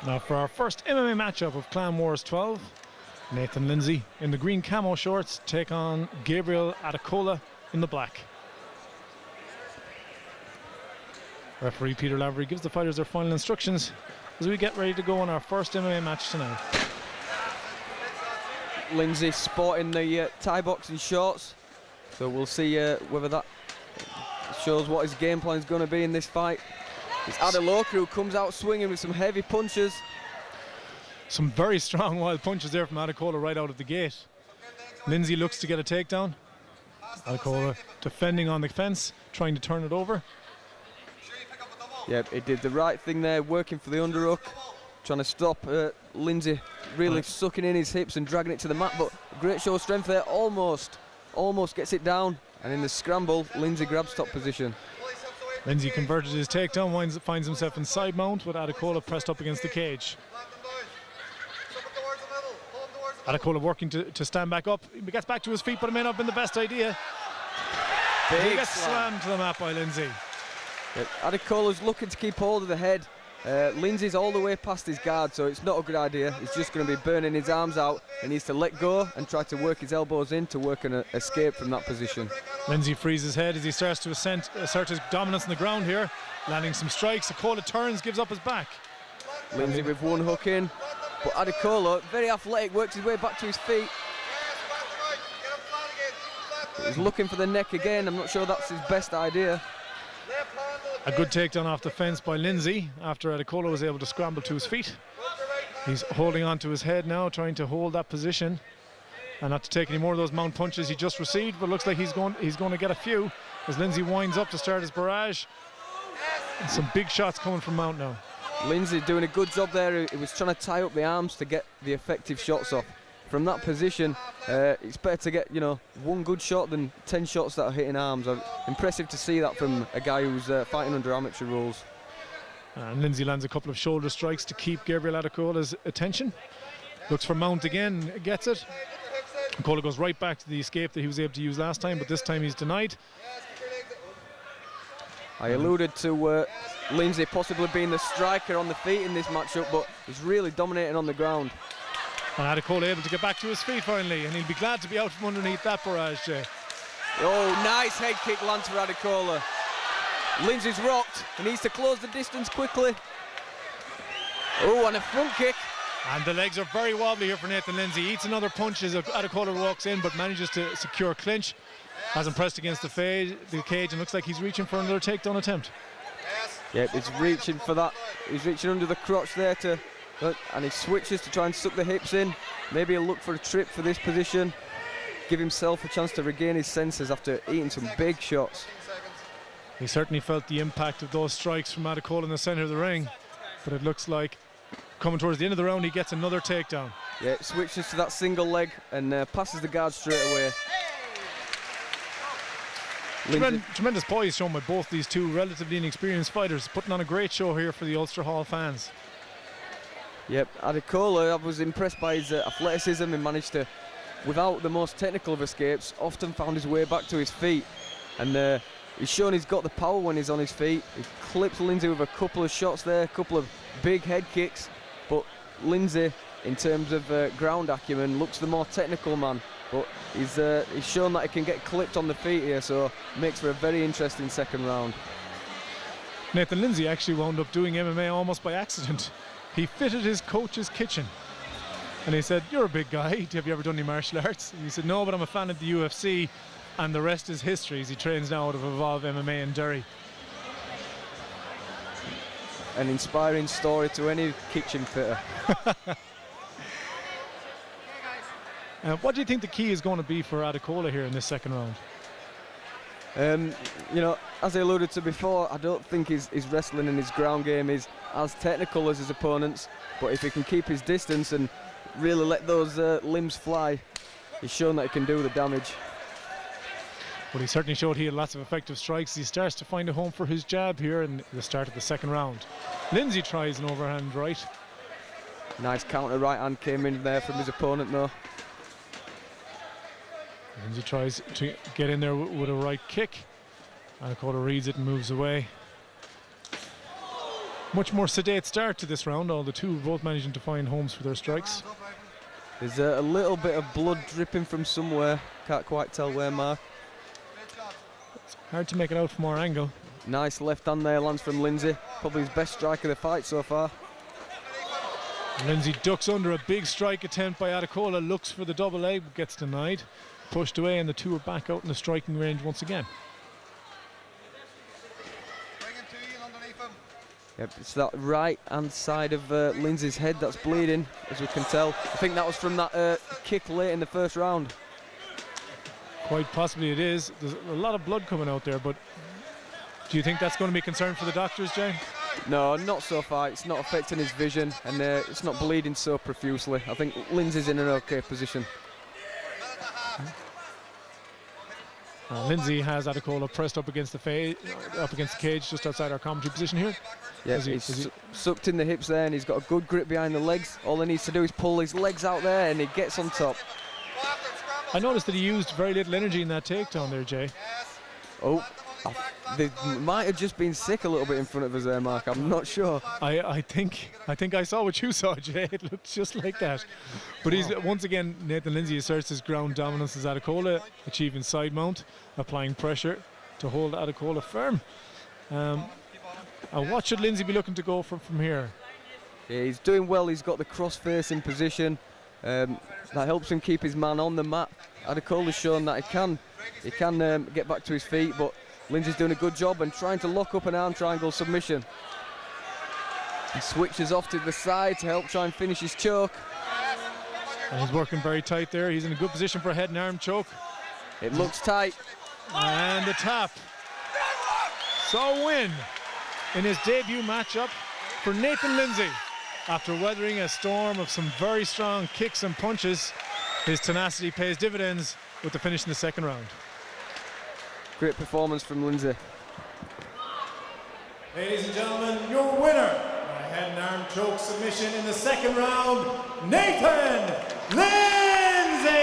Now for our first MMA matchup of Clan Wars 12, Nathan Lindsay in the green camo shorts take on Gabriel Adelkola in the black. Referee Peter Lavery gives the fighters their final instructions as we get ready to go on our first MMA match tonight. Lindsay sporting the Thai boxing shorts, so we'll see whether that shows what his game plan is going to be in this fight. It's Adelkola who comes out swinging with some heavy punches. Some very strong wild punches there from Adelkola right out of the gate. Lindsay looks to get a takedown. Adelkola defending on the fence, trying to turn it over. Yep, he did the right thing there, working for the underhook, trying to stop Lindsay really sucking in his hips and dragging it to the mat, but great show of strength there, almost gets it down, and in the scramble, Lindsay grabs top position. Lindsay converted his takedown, finds himself in side mount with Adelkola pressed up against the cage. Adelkola working to stand back up. He gets back to his feet, but it may not have been the best idea. He gets slammed to the mat by Lindsay. Yep. Adelkola's looking to keep hold of the head. Lindsay's all the way past his guard, so it's not a good idea. He's just going to be burning his arms out. He needs to let go and try to work his elbows in to work an escape from that position. Lindsay frees his head as he starts to assert his dominance on the ground here, landing some strikes. Adelkola turns, gives up his back. Lindsay with one hook in, but Adelkola, very athletic, works his way back to his feet. He's looking for the neck again. I'm not sure that's his best idea. A good takedown off the fence by Lindsay after Adelkola was able to scramble to his feet. He's holding on to his head now, trying to hold that position and not to take any more of those mount punches he just received, but looks like he's going to get a few as Lindsay winds up to start his barrage. And some big shots coming from mount now. Lindsay doing a good job there. He was trying to tie up the arms to get the effective shots off. From that position, it's better to get, one good shot than 10 shots that are hitting arms. Impressive to see that from a guy who's fighting under amateur rules. And Lindsay lands a couple of shoulder strikes to keep Gabriel Adekola's attention. Looks for mount again, gets it. Adelkola goes right back to the escape that he was able to use last time, but this time he's denied. I alluded to Lindsay possibly being the striker on the feet in this matchup, but he's really dominating on the ground. And Adelkola able to get back to his feet finally, and he'll be glad to be out from underneath that barrage, Jay. Oh, nice head kick lands for Adelkola. Lindsay's rocked. He needs to close the distance quickly. Oh, and a front kick. And the legs are very wobbly here for Nathan Lindsay. Eats another punch as Adelkola walks in, but manages to secure clinch. Has him pressed against the cage, and looks like he's reaching for another takedown attempt. Yep, he's reaching for that. He's reaching under the crotch there and he switches to try and suck the hips in. Maybe he'll look for a trip for this position. Give himself a chance to regain his senses after eating some big shots. He certainly felt the impact of those strikes from Adelkola in the centre of the ring, but it looks like coming towards the end of the round he gets another takedown. Yeah, switches to that single leg and passes the guard straight away. Tremendous poise shown by both these two relatively inexperienced fighters, putting on a great show here for the Ulster Hall fans. Yep, Adelkola, I was impressed by his athleticism. He managed to, without the most technical of escapes, often found his way back to his feet. And he's shown he's got the power when he's on his feet. He clips Lindsay with a couple of shots there, a couple of big head kicks. But Lindsay, in terms of ground acumen, looks the more technical man. But he's shown that he can get clipped on the feet here, so makes for a very interesting second round. Nathan Lindsay actually wound up doing MMA almost by accident. He fitted his coach's kitchen and he said, "You're a big guy, have you ever done any martial arts?" And he said, "No, but I'm a fan of the UFC," and the rest is history as he trains now out of Evolve MMA in Derry. An inspiring story to any kitchen fitter. What do you think the key is going to be for Adelkola here in this second round? As I alluded to before, I don't think his wrestling and his ground game is as technical as his opponents, but if he can keep his distance and really let those limbs fly, he's shown that he can do the damage. Well, he certainly showed he had lots of effective strikes. He starts to find a home for his jab here in the start of the second round. Lindsay tries an overhand right. Nice counter right hand came in there from his opponent though. Lindsay tries to get in there with a right kick. Adelkola reads it and moves away. Much more sedate start to this round, all the two both managing to find homes for their strikes. There's a little bit of blood dripping from somewhere. Can't quite tell where, Mark. It's hard to make it out from our angle. Nice left hand there lands from Lindsay. Probably his best strike of the fight so far. Lindsay ducks under a big strike attempt by Adelkola, looks for the double leg, but gets denied. Pushed away, and the two are back out in the striking range once again. Yep, it's that right hand side of Lindsay's head that's bleeding, as we can tell. I think that was from that kick late in the first round. Quite possibly it is. There's a lot of blood coming out there, but do you think that's going to be a concern for the doctors, Jay? No, not so far. It's not affecting his vision, and it's not bleeding so profusely. I think Lindsay's in an okay position. Lindsay has Adelkola pressed up against the cage, just outside our commentary position here. Yeah, he's sucked in the hips there, and he's got a good grip behind the legs. All he needs to do is pull his legs out there, and he gets on top. I noticed that he used very little energy in that takedown there, Jay. Oh, they might have just been sick a little bit in front of us there, Mark. I'm not sure. I think I saw what you saw, Jay. It looked just like that. But he's once again, Nathan Lindsay asserts his ground dominance as Adelkola, achieving side mount, applying pressure to hold Adelkola firm. And what should Lindsay be looking to go from here? Yeah, he's doing well. He's got the cross-facing position. That helps him keep his man on the mat. Adelkola's shown that he can get back to his feet, but Lindsay's doing a good job and trying to lock up an arm triangle submission. He switches off to the side to help try and finish his choke. And he's working very tight there. He's in a good position for a head and arm choke. It looks tight. And the tap. So win in his debut matchup for Nathan Lindsay. After weathering a storm of some very strong kicks and punches, his tenacity pays dividends with the finish in the second round. Great performance from Lindsay. Ladies and gentlemen, your winner by head and arm choke submission in the second round, Nathan Lindsay!